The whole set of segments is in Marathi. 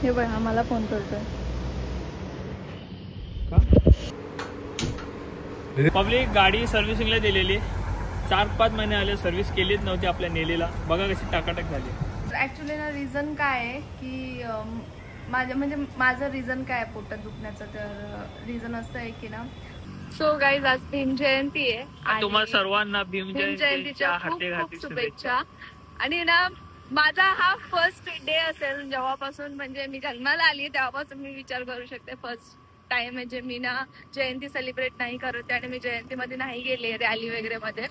हे बघ हा मला फोन करतोय. पब्लिक गाडी सर्व्हिसिंगला दिलेली 4-5 महिने आले, सर्व्हिस केलीच नव्हती आपल्या नेलीला. बघा कशी टाकाटक झाली. ऍक्च्युली ना रिझन काय आहे की माझं रिझन काय आहे पोटात दुखण्याचं, तर रिझन असं आहे की ना, सो गाईज आज भीम जयंती आहे. तुम्हाला सर्वांना भीम जयंतीच्या खूप शुभेच्छा. आणि ना माझा हा फर्स्ट डे असेल जेव्हापासून म्हणजे मी जन्माला आली तेव्हापासून मी विचार करू शकते फर्स्ट टाइम म्हणजे मी ना जयंती सेलिब्रेट नाही करते आणि मी जयंतीमध्ये नाही गेले रॅली वगैरे मध्ये.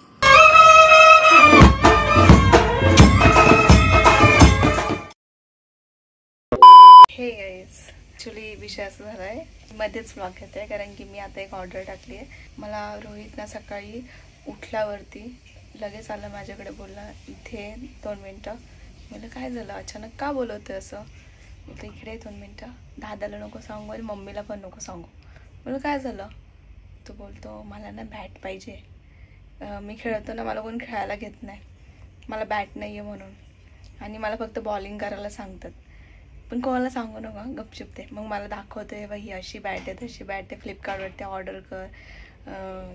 हे गाईज ऍक्च्युली विषय असं झालाय, मध्येच व्लॉग घेते कारण की मी आता एक ऑर्डर टाकली आहे. मला रोहित ना सकाळी उठल्यावरती लगेच आलं माझ्याकडे, बोलला इथे 2 मिनिटं. मला काय झालं अचानक का बोलवतोय असं. म्हटलं इकडे 2 मिनिटं, दादाला नको सांगू आणि मम्मीला पण नको सांगू. मला काय झालं. तो बोलतो मला ना बॅट पाहिजे, मी खेळतो ना मला कोण खेळायला घेत नाही, मला बॅट नाही आहे म्हणून, आणि मला फक्त बॉलिंग करायला सांगतात, पण कोणाला सांगू नका गपचूप ते. मग मला दाखवते ही अशी बॅट आहे तशी बॅट आहे, फ्लिपकार्टवरती ऑर्डर कर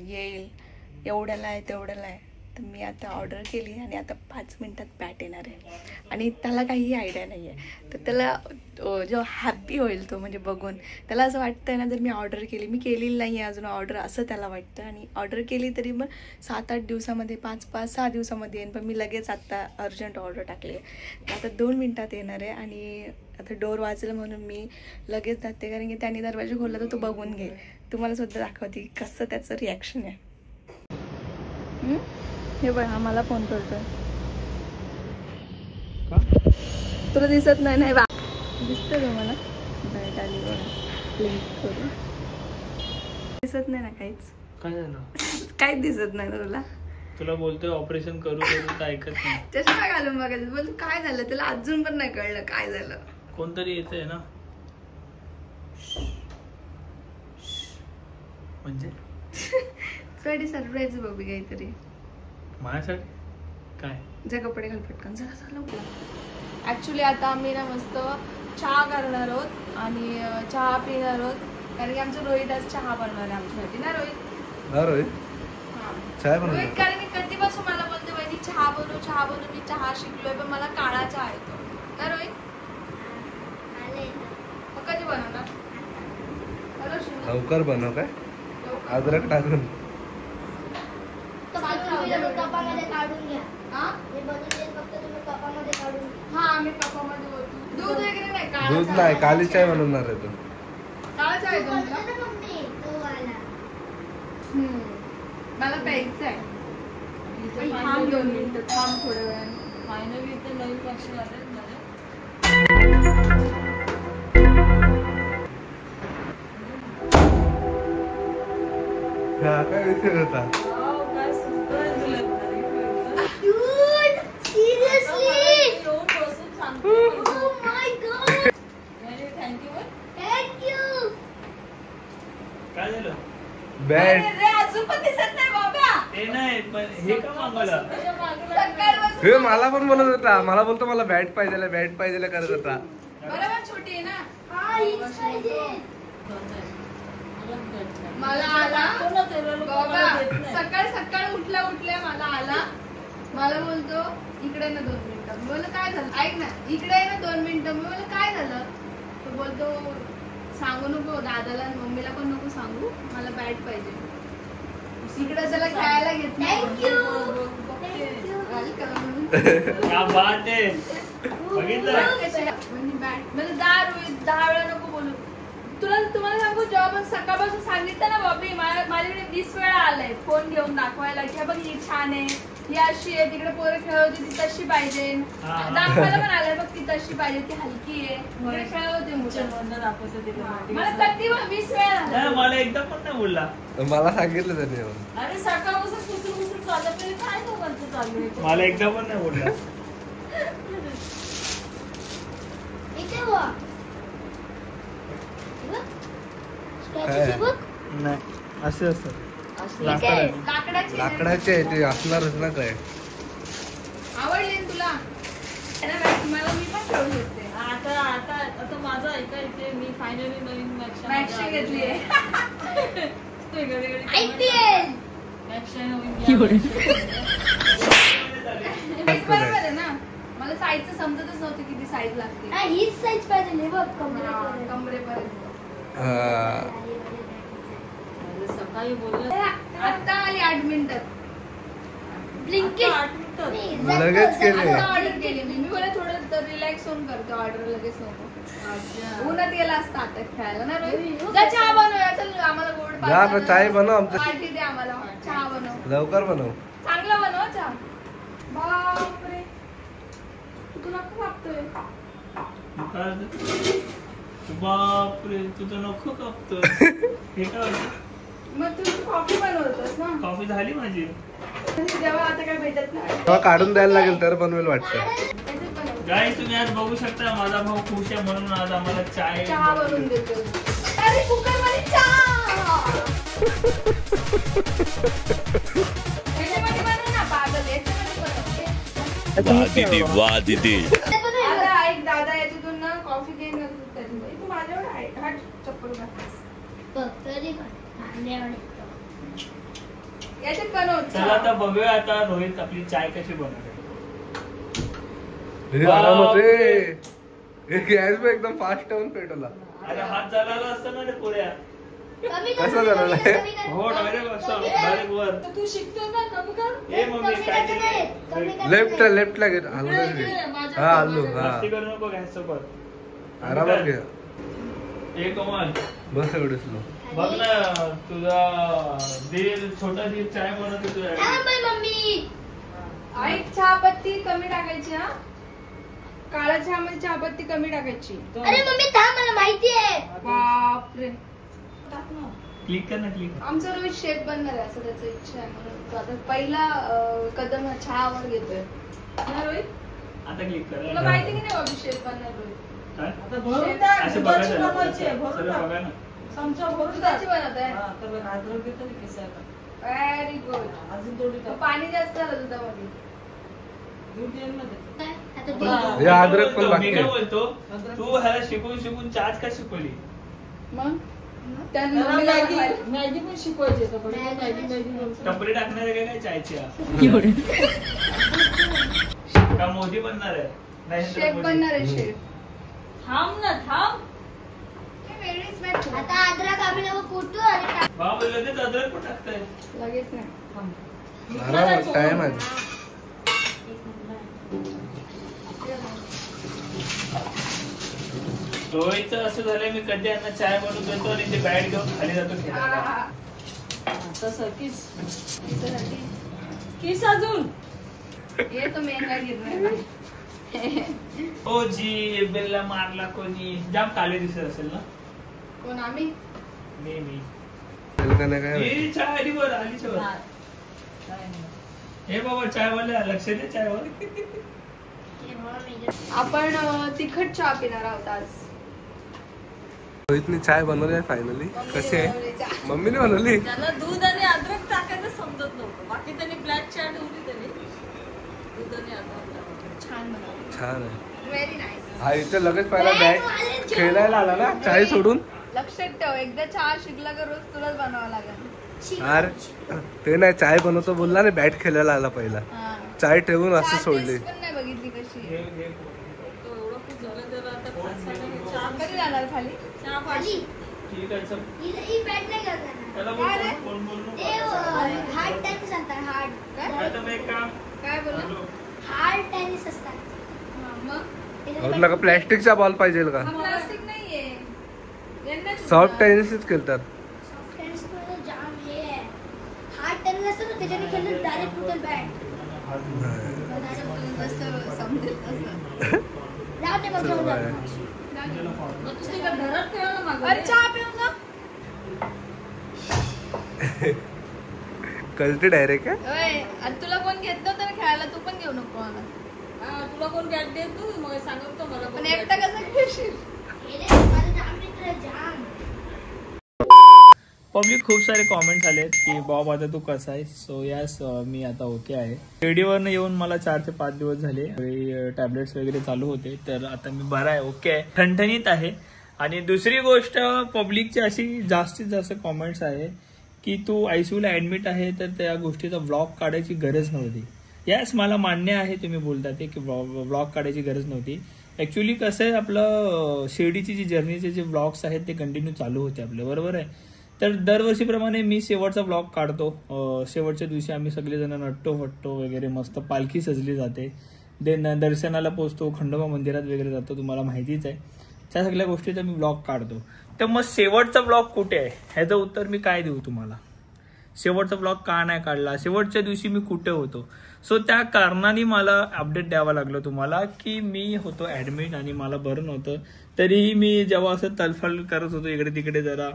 येईल, एवढ्याला आहे तेवढ्याला आहे. तर मी आता ऑर्डर केली आणि आता 5 मिनिटात बॅट येणार आहे. आणि त्याला काही आयडिया नाही आहे, तर त्याला जो हॅप्पी होईल तो म्हणजे बघून त्याला असं वाटतं ना जर मी ऑर्डर केली, मी केलेली नाही आहे अजून ऑर्डर असं त्याला वाटतं. आणि ऑर्डर केली तरी मग 7-8 दिवसामध्ये 5-6 दिवसामध्ये येईन, पण मी लगेच आत्ता अर्जंट ऑर्डर टाकली आहे. आता 2 मिनिटात येणार आहे. आणि आता डोर वाजलं म्हणून मी लगेच जाते कारण की त्याने दरवाजा खोलला तर तो बघून घेईल. तुम्हाला सुद्धा दाखवते कसं त्याचं रिॲक्शन आहे. हे बघ हा मला फोन करतोय. तुला दिसत नाही नाही दिसतंय का मला बॅट आली बघा लिंक करून. दिसत नाही ना काहीच. काय झालं काहीच दिसत नाही ना तुला. तुला बोलतोय ऑपरेशन करू तर ऐकत नाही. चष्मा घालून बघायचं बोल काय झालं त्याला अजून पण नाही कळलं काय झालं. कोणतरी येतंय ना म्हणजे साठी सरप्राईज बघू काहीतरी माझ्यासाठी. काय जे कपडे घाल पटकन जरा झालं. ऍक्च्युली आता आम्ही ना मस्त चहा करणार आहोत आणि चहा पिणार आहोत कारण की आमचं रोहित आज चहा बनवणार आहे आमच्यासाठी ना रोहित. रोहित रोहित कारण की कधीपासून मला बोलते माहिती चहा बनवू मी चहा शिकलोय पण मला काळा चहा येतो ना रोहित. कधी बनवणार लवकर बनव काय अद्रक टाकून. दूध नाही काली चाय बनवणार आहे तो. मला प्यायचं आहे. थांब 2 मिनिटं थांब थोड्या वेळाने. फायनली इथे नवीन पक्ष आले काय विचार होता. काय झालं. बॅट अजून पण दिसत नाही बाबा. हे नाही पण हे का मागवलं. हे मला पण बोलत होता. मला बोलतो मला बॅट पाहिजे करत होता. बरोबर छोटी आहे ना. मला आला बाबा सकाळ उठल्या मला आला. मला बोलतो इकडे ना 2 मिनिटं. मी बोललो काय झालं. ऐक ना इकडे ना 2 मिनिटं. मी बोललो काय झालं. तो बोलतो सांगू नको दादाला आणि मम्मीला पण नको सांगू मला बॅट पाहिजे. इकडे त्याला खेळायला घेत नाही. क्या बात आहे. बघितलं बॅट मला 10 वेळा नको बोलू. तुम्हाला सांगू जेव्हा पण सकाळपासून सांगितलं ना बॉबी माझ्याकडे 20 वेळा आलाय फोन घेऊन दाखवायला की बघ ही छान आहे ही अशी आहे तिकडे पोरं खेळत होती ती तशी पाहिजे. दाखवायला पण आलाय बघ ती तशी पाहिजे ती हलकी आहे खेळत होते मला कधी 20 वेळा. मला एकदा पण नाही बोलला. मला सांगितलं त्याने. अरे सकाळपासून कुसून चालत तरी काय दोघांचं चालू आहे. मला एकदा पण नाही बोलला. नाही असे असतात लाकडाचे आहे ते असणारच ना काय. आवडले तुला मला मी पण खेळू शकते. आता आता माझं ऐका इथे मी फायनली नवीन मॅक्सी घेतलीये. IPL बरोबर आहे ना. मला साईजचं समजतच नव्हतं किती साईज लागते. हीच साईज पाहिजे बघ कमरेपर्यंत. कमरेपर्यंत. सकाळी बोललं आता आली 8 मिनिटात. ब्लिंकिट लगेच केले. ऑर्डर केली मी. मला थोडं रिलॅक्स होऊन करतो ऑर्डर, लगेच नको. उन्हात गेला असता आता खेळायला ना रोहित. जा चहा बनव. चल आम्हाला गोड जा आपलं चाय बनव. आमचं पार्टी दे आम्हाला. चहा बनव. लवकर बनव. चांगला बनव चहा. बापरे तू नको कापतोय. बापरे तुझं नको कापतो. हे काय मग तू कॉफी बनवतोस ना. कॉफी झाली माझी. जेव्हा आता काय भेटत नाही तेव्हा काढून द्यायला लागेल तर बनवेल वाटतं. त्याच्यात बनव. गाईस तुम्ही आज बघू शकता माझा भाऊ खुश आहे म्हणून आज आम्हाला चाय चहा बनवून देतो. अरे कुकर मध्ये चहा. याच्यामध्ये बनव ना पागल. याच्यामध्ये बनव. वाह दीदी वाह दीदी. आता ऐक दादा याच्यातून ना कॉफी घे ना तू माझ्यावर आहे. हा चप्पल घाल. याच्यात बनव चला चहा. आता बघूया आता रोहित आपली चाय कशी बनवते. हे आरामात रे. हे गॅस पे एकदम फास्ट ठेवून पेटवला. अरे हात जळाला असता ना रे पुऱ्या. कसं झालं हो डायरेक्ट असं डायरेक्ट वर. तर तू शिकतोय ना कमी कर. ए मम्मी काय केली लेफ्टला घे. हलवूनच घे. हा हल्लू. हा मस्ती करू नको गॅस सोबत. आरामात घे. ए कमाल बस एवढं स्लो. बघ ना तुझा दीर छोटा दीर चाय बनवतो तुझ्या. मम्मी ऐक चहापत्ती कमी टाकायची हा. काळा चहा मध्ये चहापत्ती कमी टाकायची. अरे मम्मी थांब मला माहिती आहे. बापरे. क्लिक कर ना क्लिक. आमचा रोहित शेफ बनणार आहे असं त्याचं इच्छा आहे. म्हणून तो आता पहिला कदम हा चहावर घेतोय ना रोहित. आता क्लिक तुला कर. माहिती की नाही बाबी शेफ बनणार रोहित. काय आता भरून द्या. असं दुधाची बघा बनवायची आहे, भरून सरळ द्या. बघा ना. चमचा भरून दुधाची द्या. बनवत आहे. हा, तर बघ, अद्रक घेतो ना किसायला. Very good. अजून थोडी टाक. पाणी जास्त झालं दुधामध्ये. दूध येईल ना त्याच्यात. आता बरं, दे. हे अद्रक पण मी बाकी काय आहे. बोलतो तू ह्याला शिकून शिकून चाच का शिकवली. मग त्यानं त्याला मम्मीला मॅगी बनवायला- मॅगी पण शिकवायची आहे. तर मॅगी बनवून. कपडे टाकणार आहे काय चायच्या का मोदी बनणार आहे. नरेंद्र शेफ मोदी. बनणार आहे शेफ. थांब ना थांब. हे वेगळीच मॅच आहे. आता अद्रक आम्ही लोक कुटू आणि टाक. बाबा लगेच अद्रक पण टाकताय. लगेच नाही. थांब. आरामात टाइम आहे. रोहितचं असं झालंय मी कधी यांना चाय बनवून देतो आणि ते बॅट घेऊन खाली जातो खेळायला. हा. तसं किस त्याच्यासाठी किस अजून. ये तो मेहंगा गिरणार. हो जी बिल्ला मारला कोणी जाम काळे दिसत असेल ना. कोण आम्ही. मी तेलकट काय ही चाय आली वर आलीच्या वर. काय नाही. हे बाबा चाय वाले लक्ष दे चायवर. आपण तिखट चहा पिणार आहोत आज. रोहितने चाय बनवली आहे फायनली. कशी आहे बनवली चहा. मम्मीने बनवली. त्याला दूध आणि अद्रक टाकायचं समजत नव्हतं. बाकी त्यांनी ब्लॅक चहा ठेवली त्यांनी. दूध आणि अद्रक. छान बनवली. छान आहे. Very nice. हा इथे लगेच पहिला बॅट खेळायला आला ना चाय सोडून. लक्षात ठेव एकदा चहा शिकला का रोज तुलाच बनवावा लागेल. अरे ते नाही चाय बनवतो बोलला ना बॅट खेळायला आला पहिला. हा. चाय ठेवून असं चहा सोडली. taste पण नाही बघितली कशी हे आहे. हे तो एवढं खूप झालं त्याला आता खायचं चहा कधी जाणार खाली. चहा खाली. ठीक आहे चल. ही बॅट नाही करणार. त्याला काय रे? बोल बोल नको. ते हार्ड टेनिस असतात. हार्ड काय आता मग एक काम काय बोला. हॅलो. हार्ड टेनिस असतात. हा, मग त्याच्यात का प्लॅस्टिकचा बॉल पाहिजे का. हा प्लास्टिक नाहीये. यांनाच सॉफ्ट होता. टेनिसच खेळतात. सॉफ्ट टेनिस मध्ये जाम हे आहे. हार्ड टेनिस असतं ना त्याच्याने खेळलं डायरेक्ट फुटल बॅट. जसं समजेल तसं. जाऊ दे मग घेऊन जा. मग तू तिला घरात ठेवा ना मागं. अरे चहा पिऊन जा. कळते डायरेक्ट आहे. ओय, आणि तुला कोण घेत नव्हतं ना खेळायला तू पण घेऊ नको मला. हा, तुला कोण बॅट देत तू मग सांगत तो मला पण कोण एकटा bat कसं खेळशील. हे रे, माझं जाम मित्र आहे, जाम. पब्लिक खूप सारे कॉमेंट्स आलेत की बॉब आता तू कसा आहे. सो यस, मी आता ओके आहे. रेडिओवरनं येऊन मला 4 ते 5 दिवस झाले. टॅबलेट्स वगैरे चालू होते, तर आता मी बरा आहे, ओके आहे, ठणठणीत आहे. आणि दुसरी गोष्ट, पब्लिकची अशी जास्तीत जास्त कॉमेंट्स आहे की तू आयसीयूला ऍडमिट आहे तर त्या गोष्टीचा व्लॉग काढायची गरज नव्हती. यस, मला मान्य आहे तुम्ही बोलता ते की व्लॉग काढायची गरज नव्हती. ऍक्च्युली कसं आहे, आपलं शिर्डीची जी जर्नीचे जे व्लॉग्स आहेत ते कंटिन्यू चालू होते आपले, बरोबर आहे. तर दरवर्षीप्रमाणे मी शेवटचा व्लॉग काढतो. शेवटच्या दिवशी आम्ही सगळेजण नटतो फटतो वगैरे, मस्त पालखी सजली जाते, देन दर्शनाला पोहोचतो, खंडोबा मंदिरात वगैरे जातो, तुम्हाला माहितीच आहे. त्या सगळ्या गोष्टीचा मी व्लॉग काढतो. तर मग शेवटचा व्लॉग कुठे आहे ह्याचं उत्तर मी काय देऊ तुम्हाला. शेवटचा व्लॉग का नाही काढला, शेवटच्या दिवशी मी कुठे होतो. सो त्या कारणाने मला अपडेट द्यावं लागलं तुम्हाला की मी होतो ऍडमिट आणि मला बरं नव्हतं. तरीही मी जेव्हा असं तलफल करत होतो इकडे तिकडे, जरा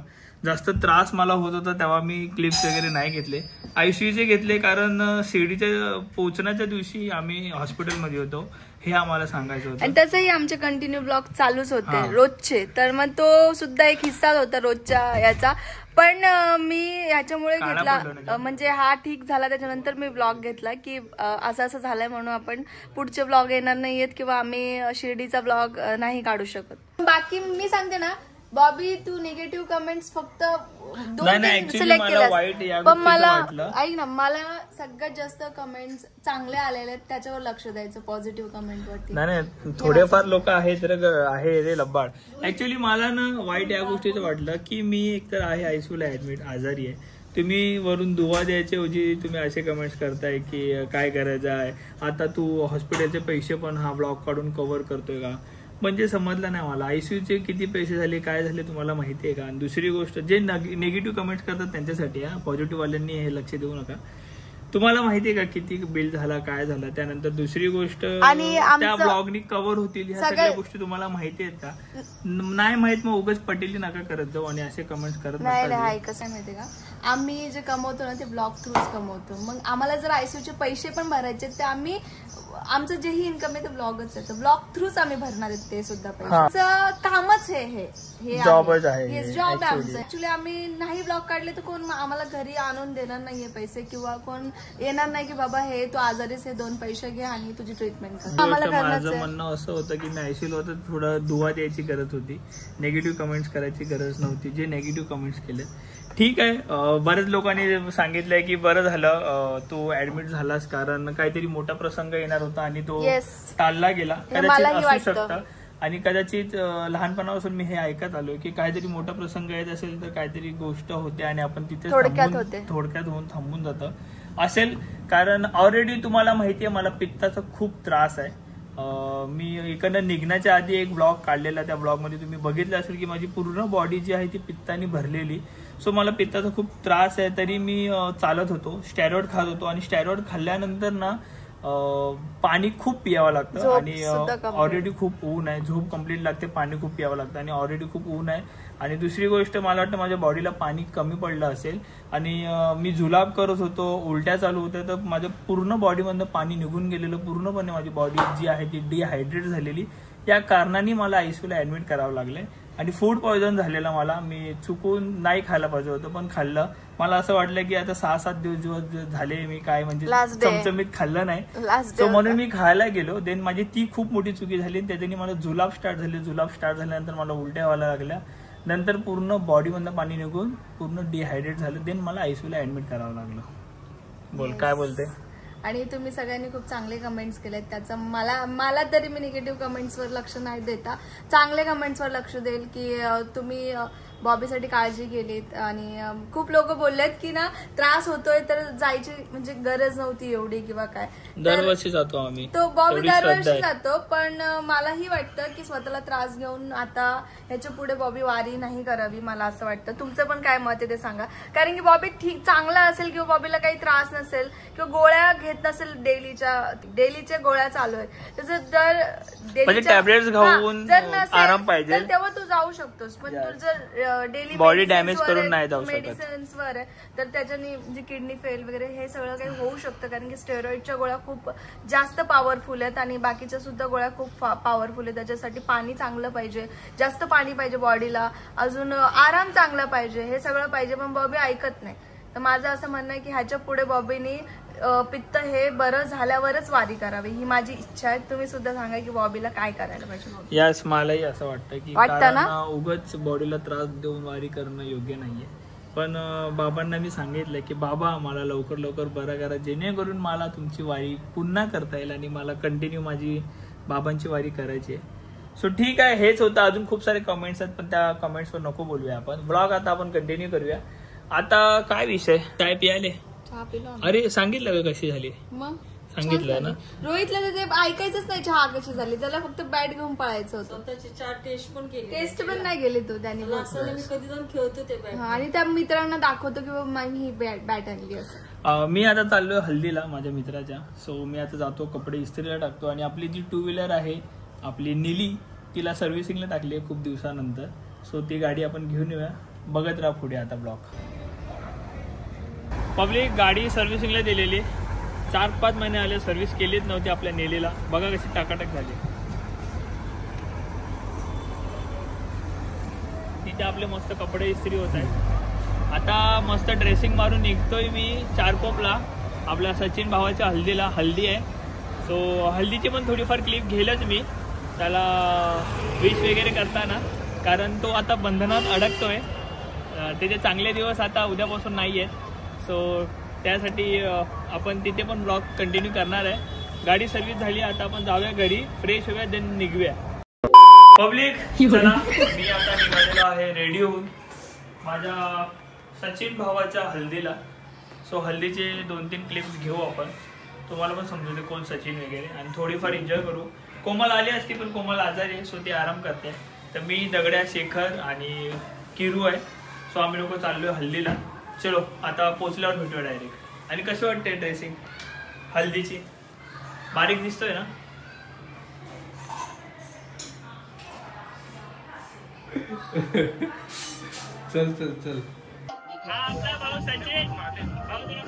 जास्त त्रास मला होत होता, तेव्हा मी क्लिप्स वगैरे नाही घेतले, आयसीयूचे घेतले. कारण शिर्डीच्या पोहोचण्याच्या दिवशी आम्ही हॉस्पिटलमध्ये होतो हे आम्हाला सांगायचं होतं. आणि तसंही आमचे कंटिन्यू ब्लॉग चालूच होते रोजचे, तर मग तो सुद्धा एक हिस्सा होता रोजच्या याचा. पण मी ह्याच्यामुळे घेतला, म्हणजे हा ठीक झाला त्याच्यानंतर मी ब्लॉग घेतला की असं असं झालंय म्हणून आपण पुढचे ब्लॉग येणार नाहीयेत किंवा आम्ही शिर्डीचा ब्लॉग नाही काढू शकत. बाकी मी सांगते ना बॉबी, तू निगेटिव्ह कमेंट्स फक्त 2-3 सिलेक्ट केला, पण मला ऐक ना, मला सगळ्यात जास्त कमेंट्स चांगले आलेले आहेत त्याच्यावर लक्ष द्यायचं, पॉझिटिव्ह कमेंट वरती. नाही, थोडेफार लोक आहेत आहे रे लब्बाड. ऍक्च्युली मला ना वाईट या गोष्टीचं वाटलं की मी एकतर आहे आयसीयूला ऍडमिट, आजारी आहे, तुम्ही वरून दुवा द्यायच्या ऐवजी तुम्ही असे कमेंट्स करताय की काय करायचं आहे आता, तू हॉस्पिटलचे पैसे पण हा ब्लॉग काढून कव्हर करतोय का. म्हणजे समजलं नाही मला आयसीयूचे किती पैसे झाले काय झाले तुम्हाला माहिती आहे का. आणि दुसरी गोष्ट, जे निगेटिव्ह कमेंट्स करतात त्यांच्यासाठी, पॉझिटिव्ह वाल्यांनी हे लक्ष देऊ नका. तुम्हाला माहिती आहे का किती बिल झाला काय झाला. त्यानंतर दुसरी गोष्ट, त्या ब्लॉगनी कव्हर होतील ह्या सगळ्या गोष्टी तुम्हाला माहिती आहेत का. नाही माहित मग उगाच पटेली नका करत जाऊ आणि असे कमेंट्स करत नाही. कसं माहितीये का, आम्ही जे कमवतो ना ते ब्लॉग थ्रूच कमवतो. मग आम्हाला जर आयसीयूचे पैसे पण भरायचे तर आम्ही, आमचं जेही इन्कम आहे ते ब्लॉगच आहे, तर ब्लॉग थ्रूच आम्ही भरणार आहेत ते सुद्धा पैसे. कामच हे जॉबच आहे, हे जॉब आहे आमचं. ऍक्च्युली आम्ही नाही ब्लॉग काढले तर कोण आम्हाला घरी आणून देणार नाहीये पैसे, किंवा कोण येणार नाही की बाबा हे तू आजारीच, हे 2 पैसे घे आणि तुझी ट्रीटमेंट कर. आम्हाला माझं म्हणणं असं होतं की मी आयसीयूला होतं, थोडं दुवा द्यायची गरज होती, निगेटिव्ह कमेंट्स करायची गरज नव्हती. जे निगेटिव्ह कमेंट्स केले ठीक आहे. बरेच लोकांनी सांगितलंय की बरं झालं तू ऍडमिट झालास, कारण काहीतरी मोठा प्रसंग येणार होता आणि तो टाळला गेला. कदाचित असू शकतं. आणि कदाचित लहानपणापासून मी हे ऐकत आलोय की काहीतरी मोठा प्रसंग येत असेल तर काहीतरी गोष्ट होते आणि आपण तिथे थोडक्यात होऊन थांबून जातं असेल. कारण ऑलरेडी तुम्हाला माहितीये मला पित्ताचा खूप त्रास आहे. मी इकडनं निघण्याच्या आधी एक ब्लॉग काढलेला, त्या ब्लॉगमध्ये तुम्ही बघितलं असेल की माझी पूर्ण बॉडी जी आहे ती पित्तानी भरलेली. सो मला पित्ताचा खूप त्रास आहे. तरी मी चालत होतो, स्टेरॉइड खात होतो आणि स्टेरॉइड खाल्ल्यानंतर ना पाणी खूप पियावं लागतं आणि ऑलरेडी खूप ऊन आहे, झोप कंप्लीट लागते, पाणी खूप पियावं लागतं आणि ऑलरेडी खूप ऊन आहे. आणि दुसरी गोष्ट मला वाटतं माझ्या बॉडीला पाणी कमी पडलं असेल आणि मी जुलाब करत होतो, उलट्या चालू होत्या, तर माझ्या पूर्ण बॉडीमधनं पाणी निघून गेलेलं, पूर्णपणे माझी बॉडी जी आहे ती डिहायड्रेट झालेली. या कारणाने मला आयसीयूला ऍडमिट करावं लागलंय. आणि फूड पॉयझन झालेलं मला, मी चुकून नाही खायला पाहिजे होतं पण खाल्लं. मला असं वाटलं की आता 6-7 दिवस झाले मी काय म्हणजे चमचमीत खाल्लं नाही, सो म्हणून मी खायला गेलो. देन माझी ती खूप मोठी चुकी झाली. त्याच्याने मला जुलाब स्टार्ट झाले. जुलाब स्टार्ट झाल्यानंतर मला उलट्या व्हायला लागल्या. नंतर पूर्ण बॉडीमधनं पाणी निघून पूर्ण डिहायड्रेट झालं. देन मला आयसीयूला ऍडमिट करावं लागलं. बोल काय बोलते. आणि तुम्ही सगळ्यांनी खूप चांगले कमेंट्स केलेत, त्याचं मला तरी मी निगेटिव्ह कमेंट्सवर लक्ष नाही देता, चांगले कमेंट्सवर लक्ष देईल की तुम्ही बॉबीसाठी काळजी केलीत. आणि खूप लोक बोललेत की ना त्रास होतोय तर जायची म्हणजे गरज नव्हती एवढी किंवा काय. दरवर्षी जातो आम्ही, तो बॉबी दरवर्षी जातो, पण मलाही वाटतं की स्वतःला त्रास घेऊन आता ह्याच्या पुढे बॉबी वारी नाही करावी, मला असं वाटतं. तुमचं पण काय मत आहे ते सांगा. कारण की बॉबी ठीक चांगला असेल किंवा बॉबीला काही त्रास नसेल किंवा गोळ्या घेत नसेल, डेलीच्या गोळ्या चालू आहेत, त्याचं जर टॅबलेट्स घेऊन जर नसेल आराम पाहिजे तर तेव्हा तू जाऊ शकतोस. पण तू जर डेली बॉडी डॅमेज करून नाही जाऊ शकत. मेडिसिन्स वर आहे, तर त्याच्याने म्हणजे किडनी फेल वगैरे हे सगळं काही होऊ शकतं, कारण की स्टेरॉइडच्या गोळ्या खूप जास्त पॉवरफुल आहेत आणि बाकीच्या सुद्धा गोळ्या खूप पॉवरफुल आहेत. त्याच्यासाठी पाणी चांगलं पाहिजे, जास्त पाणी पाहिजे बॉडीला, अजून आराम चांगला पाहिजे, हे सगळं पाहिजे. पण बॉबी ऐकत नाही. तर माझं असं म्हणणं आहे की ह्याच्या पुढे बॉबीनी पित्त हे बरं झाल्यावरच वारी करावी, ही माझी इच्छा आहे. तुम्ही सुद्धा सांगा की बॉबीला काय करायला पाहिजे. यास मलाही असं वाटतं की उगाच बॉडीला त्रास देऊन वारी करणं योग्य नाहीये. पण बाबांना मी सांगितलं की बाबा मला लवकर लवकर बरं करा, जेणेकरून मला तुमची वारी पुन्हा करता येईल आणि मला कंटिन्यू माझी बाबांची वारी करायची आहे. सो ठीक आहे, हेच होतं. अजून खूप सारे कमेंट्स आहेत, पण त्या कमेंट्सवर नको बोलूया आपण. ब्लॉग आता आपण कंटिन्यू करूया. आता काय विषय, चाय पियाले? अरे सांगितलं का कशी झाली? मग सांगितलं ना रोहितला तर ते ऐकायचंच नाही चहा कशी झाली, त्याला फक्त बॅट घेऊन पळायचं होतं. स्वतःची चहा टेस्ट पण केली, टेस्ट पण नाही गेली तो त्याने. असं मी कधी जाऊन खेळतो ते बॅट, आणि त्या मित्रांना दाखवतो की बाबा मी ही बॅट आणली असं. मी आता चाललोय हल्दीला माझ्या मित्राच्या. सो मी आता जातो, कपडे इस्त्रीला टाकतो आणि आपली जी 2 व्हीलर आहे आपली नीली, तिला सर्व्हिसिंगला टाकली आहे खूप दिवसानंतर. सो ती गाडी आपण घेऊन येऊया. बघत राहा पुढे आता ब्लॉग. पब्लिक गाडी सर्व्हिसिंगला दिलेली, 4-5 महिने आले सर्व्हिस केलीच नव्हती आपल्या नेलीला. बघा कशी टाकाटाक झाली. तिथे आपले मस्त कपडे इस्त्री होत आहेत. आता मस्त ड्रेसिंग मारून निघतोय मी चारकोपला आपल्या सचिन भावाच्या हल्दीला. हल्दी आहे, सो हल्दीची पण थोडीफार क्लिप घेईलच मी त्याला विश वगैरे करताना, कारण तो आता बंधनात अडकतोय. त्याचे चांगले दिवस आता उद्यापासून नाही आहेत. सो त्यासाठी आपण तिथे पण ब्लॉग कंटिन्यू करणार आहे. गाडी सर्व्हिस झाली, आता आपण जाऊया घरी, फ्रेश होऊया, देन निघूया. पब्लिक चला, मी आता निघालेलो आहे रेडी होऊन माझ्या सचिन भावाच्या हल्दीला. सो हल्दीचे 2-3 क्लिप्स घेऊ आपण, तुम्हाला पण समजू दे कोण सचिन वगैरे, आणि थोडीफार एन्जॉय करू. कोमल आली असती पण कोमल आजारी आहे, सो ती आराम करते. तर मी, दगड्या, शेखर आणि किरू आहे. सो आम्ही लोक चाललोय हल्दीला. चलो आता पोचल्यावर भेटूया डायरेक्ट. आणि कशी वाटते ड्रेसिंग हल्दीची? बारीक दिसतोय ना? चल चल चल. हा आपला भाऊ सचिन. भाऊ तुला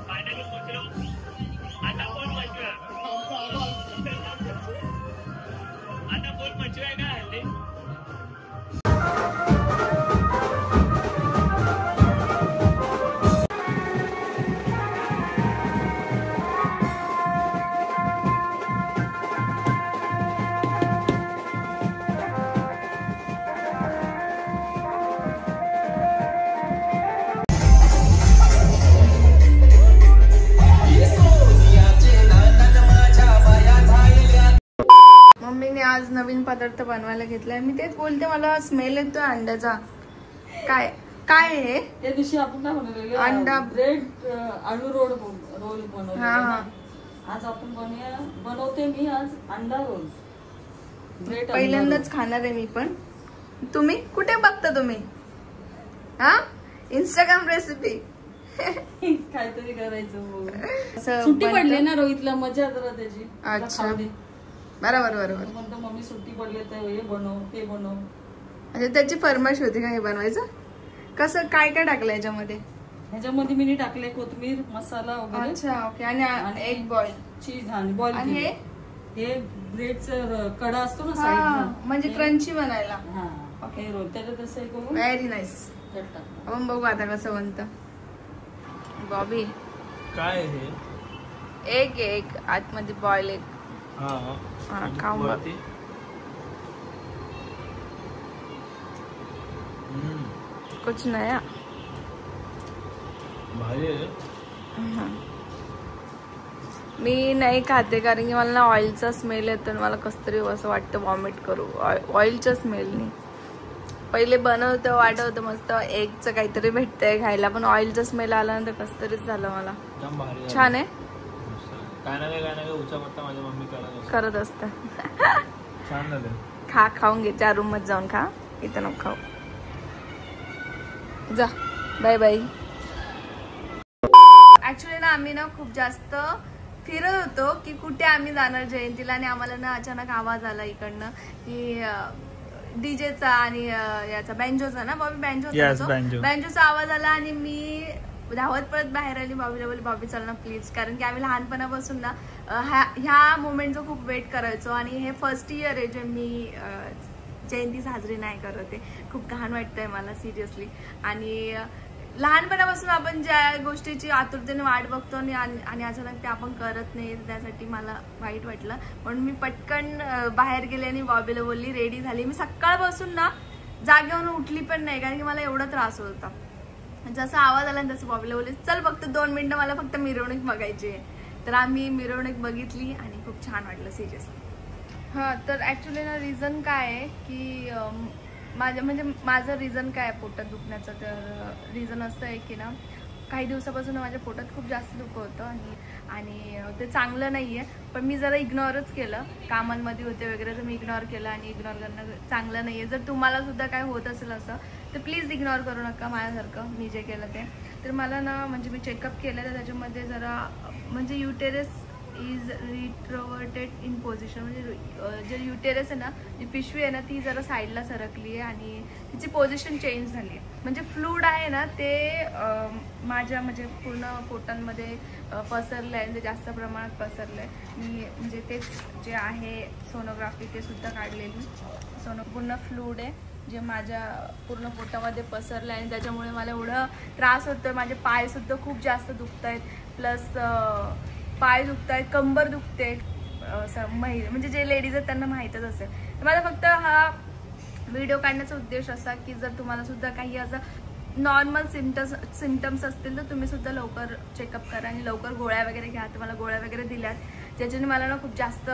फायनली पोचलो. आता फोन मचूया, आता फोन मचूया का हल्दी? मम्मीने आज नवीन पदार्थ बनवायला घेतलाय. मी तेच बोलते, मला स्मेल येतोय अंड्याचा. काय काय हे? त्या दिवशी आपण काय बनवलेलं, अंडा ब्रेड आलू रोल बनवले. आज आपण बनवते मी आज अंडा रोल. ब्रेड पहिल्यांदाच खाणार आहे मी पण. तुम्ही कुठे बघता तुम्ही? हा, इंस्टाग्राम रेसिपी. काहीतरी करायचं. असं सुट्टी बनतं. पडली ना रोहितला, मजा जरा त्याची. अच्छा, बरोबर बरोबर. म्हणतो मम्मी सुट्टी पडली तर हे बनव ते बनव. म्हणजे त्याची फरमाईश होती का हे बनवायचं? कसं काय काय टाकलं याच्यामध्ये? ह्याच्यामध्ये मी टाकले कोथिंबीर, मसाला वगैरे. अच्छा, ओके. आणि एग बॉईल, चीज आणि बॉईल. आणि हे ब्रेडचा कडा असतो ना हा, साईड, म्हणजे क्रंची बनायला. हा ओके. रोल त्याच्यात असं करून व्हेरी नाईस. आपण बघू आता कसं बनतं. बॉबी काय हे? एग आतमध्ये बॉईल एग. हा, खाऊन बघ. कुछ नया. भारी आहे. मी नाही खाते कारण की मला ना ऑइलचा स्मेल येतो. मला कसं तरी असं वाटतं वॉमिट करू ऑइलच्या स्मेलनी. पहिले बनवतं वाटवतं मस्त एगचं काहीतरी भेटतंय खायला, पण ऑइलचा स्मेल आल्यानंतर कसं तरीच झालं मला. छान आहे. काय ना काय उचापट्टा माझ्या मम्मी करत असतं. छान झालं. खाऊन घे, 4 रूम मध्ये जाऊन खा, इथं नको खाऊ. जा, बाय बाय. ऍक्च्युली ना आम्ही ना खूप जास्त फिरत होतो की कुठे आम्ही जाणार जयंतीला, आणि आम्हाला ना अचानक आवाज आला इकडनं की डीजेचा आणि याचा बँजोचा ना, बॉबी बँजोचा आवाज आला आणि मी धावत परत बाहेर आली. बॉबीला बोलली बॉबी चल ना प्लीज, कारण की आम्ही लहानपणापासून ना ह्या मोमेंटचं खूप वेट करायचो, आणि हे फर्स्ट इयर आहे जे मी जयंती साजरी नाही करत आहे. खूप घाण वाटतंय मला सिरियसली, आणि लहानपणापासून आपण ज्या गोष्टीची आतुरतेने वाट बघतो आणि अचानक ते आपण करत नाही, त्यासाठी मला वाईट वाटलं. म्हणून मी पटकन बाहेर गेले आणि बॉबीला बोलली रेडी झाली. मी सकाळपासून ना जागेवरून उठली पण नाही, कारण की मला एवढा त्रास होत होता. जसा आवाज आला तसं बॉबीला बोलली चल फक्त 2 मिनिटं मला फक्त मिरवणूक बघायची आहे. तर आम्ही मिरवणूक बघितली आणि खूप छान वाटलं सिरियसली. हां, तर ॲक्च्युली ना रिझन काय आहे की माझं रिझन काय आहे पोटात दुखण्याचं, तर रिझन असं आहे की ना काही दिवसापासून माझ्या पोटात खूप जास्त दुखत होतं आणि ते चांगलं नाही आहे. पण मी जरा इग्नोरच केलं, कामांमध्ये होते वगैरे तर मी इग्नोर केलं, आणि इग्नोर करणं चांगलं नाही आहे. जर तुम्हाला सुद्धा काय होत असेल असं तर प्लीज इग्नोर करू नका माझ्यासारखं मी जे केलं ते. तर मला ना म्हणजे मी चेकअप केलं तर त्याच्यामध्ये जरा म्हणजे युटेरस इज रिट्रोवर्टेड इन पोझिशन, म्हणजे जे युटेरस आहे ना, जी पिशवी आहे ना ती जरा साईडला सरकली आहे आणि तिची पोझिशन चेंज झाली आहे. म्हणजे फ्लूड आहे ना ते माझ्या म्हणजे पूर्ण पोटांमध्ये पसरलं आहे, म्हणजे जास्त प्रमाणात पसरलं आहे. मी म्हणजे तेच जे आहे सोनोग्राफी ते सुद्धा काढलेली, पूर्ण फ्लूड आहे जे माझ्या पूर्ण पोटामध्ये पसरलं आहे, आणि त्याच्यामुळे मला एवढं त्रास होतोय. माझे पायसुद्धा खूप जास्त दुखत आहेत, प्लस पाय दुखत आहेत, कंबर दुखते. म्हणजे जे लेडीज आहेत त्यांना माहीतच असेल. तर माझा फक्त हा व्हिडिओ काढण्याचा उद्देश असा की जर तुम्हाला सुद्धा काही असं नॉर्मल सिम्टम्स असतील तर तुम्ही सुद्धा लवकर चेकअप करा आणि लवकर गोळ्या वगैरे घ्या. तुम्हाला गोळ्या वगैरे दिल्यात ज्याच्याने मला ना खूप जास्त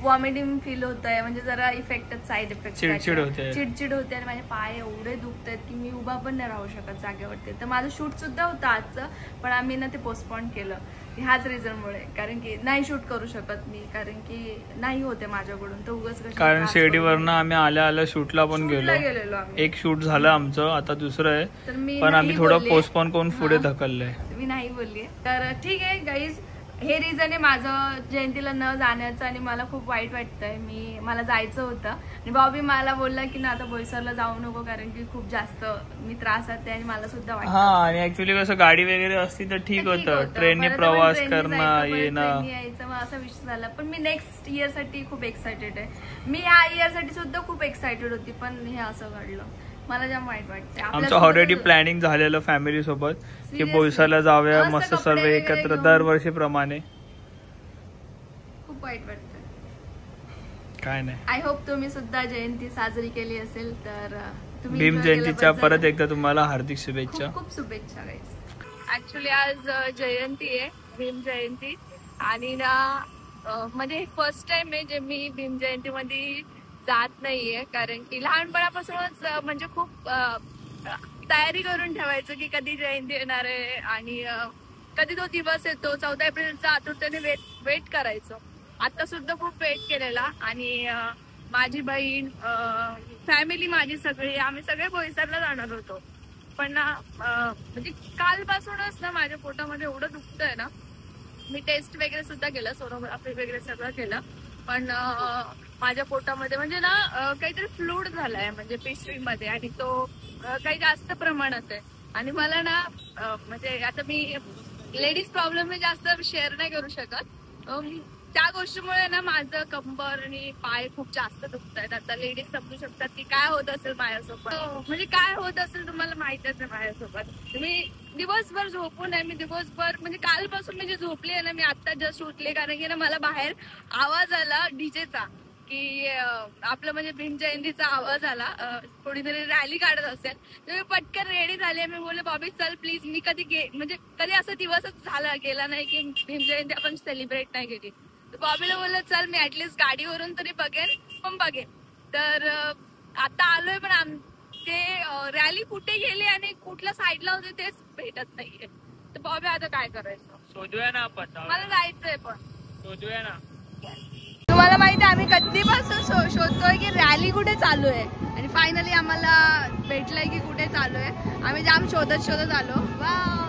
वॉमिटिंग फील होत आहे, म्हणजे जरा इफेक्टच साईड इफेक्ट, चिडचिड होते आणि माझे पाय एवढे दुखत आहेत की मी उभा पण नाही राहू शकत जागेवरती. तर माझं शूट सुद्धा होतं आजचं, पण आम्ही ना ते पोस्टपोन केलं ह्याच रिझनमुळे, कारण की नाही शूट करू शकत मी, कारण की नाही होते माझ्याकडून. तर उगाच कारण शिर्डीवरनं आम्ही आल्या शूटला पण गेलेलो. एक शूट झालं आमचं, आता दुसरं आहे, पण आम्ही थोडं पोस्टपोन करून पुढे ढकललंय. मी नाही बोलली. तर ठीक आहे गाईज, हे रिझन आहे माझं जयंतीला न जाण्याचं, आणि मला खूप वाईट वाटतंय. मला जायचं होतं आणि बॉबी मला बोलला की ना आता बोईसरला जाऊ नको, कारण की खूप जास्त मी त्रास आहे आणि मला सुद्धा वाटतं. हा, आणि ऍक्च्युली कसं गाडी वगैरे असती तर ठीक होतं, ट्रेनने प्रवास करणं येणं यायचं, मग असा विषय झाला. पण मी नेक्स्ट इयर साठी खूप एक्सायटेड आहे. मी ह्या इयर साठी सुद्धा खूप एक्सायटेड होती, पण हे असं घडलं, मला जाम वाईट वाटतं. आमचं ऑलरेडी प्लॅनिंग झालेलं फॅमिली सोबत की बोईसरला जाऊया मस्त सर्व एकत्र दरवर्षीप्रमाणे. खूप वाईट वाटतं. काय नाही, आय होप तुम्ही सुद्धा जयंती साजरी केली असेल तर तुम्ही भीम जयंतीच्या परत एकदा तुम्हाला हार्दिक शुभेच्छा. खूप शुभेच्छा गाईज. ऍक्च्युली आज जयंती आहे, भीम जयंती, आणि ना म्हणजे फर्स्ट टाइम आहे जे मी भीम जयंती मध्ये जात नाहीये, कारण की लहानपणापासूनच म्हणजे खूप तयारी करून ठेवायचं की कधी जयंती येणार आहे आणि कधी तो दिवस येतो. 14 एप्रिलचा आतुरतेने वेट करायचो. आता सुद्धा खूप वेट केलेला, आणि माझी बहीण, फॅमिली माझी सगळी, आम्ही सगळे बोईसरला जाणार होतो. पण ना म्हणजे कालपासूनच ना माझ्या पोटामध्ये एवढं दुखतंय ना, मी टेस्ट वगैरे सुद्धा केलं, सोनोग्राफी वगैरे सगळं केलं, पण माझ्या पोटामध्ये म्हणजे ना काहीतरी फ्लूड झालाय म्हणजे पिशवीमध्ये, आणि तो काही जास्त प्रमाणात आहे. आणि मला ना म्हणजे आता मी लेडीज प्रॉब्लेम मी जास्त शेअर नाही करू शकत, त्या गोष्टीमुळे ना माझं कंबर आणि पाय खूप जास्त दुखत आहेत. आता लेडीज समजू शकतात की काय होत असेल माझ्यासोबत, म्हणजे काय होत असेल तुम्हाला माहितच आहे माझ्यासोबत. मी दिवसभर झोपून आहे, मी दिवसभर म्हणजे कालपासून मी जे झोपले आहे ना, मी आता जस्ट उठले, कारण की ना मला बाहेर आवाज आला डीजेचा की आपलं म्हणजे भीम जयंतीचा आवाज आला, कोणीतरी रॅली काढत असेल. तर मी पटकन रेडी झाले. मी बोलले बॉबी चल प्लीज, मी कधी असा दिवसच झाला गेला नाही की भीम जयंती आपण सेलिब्रेट नाही केली. तर बॉबीला बोललं चल मी ऍटलीस्ट गाडीवरून तरी बघेन. तर आता आलोय, पण ते रॅली कुठे गेली आणि कुठल्या साईडला होते तेच भेटत नाहीये. तर बॉबी आता काय करायचं, शोधूया ना आपण, मला जायचंय, पण शोधूया ना. तुम्हाला माहिती आहे आम्ही कधीपासून शोधतोय की रॅली कुठे चालू आहे, आणि फायनली आम्हाला भेटलंय की कुठे चालू आहे. आम्ही जाम शोधत आलो. वा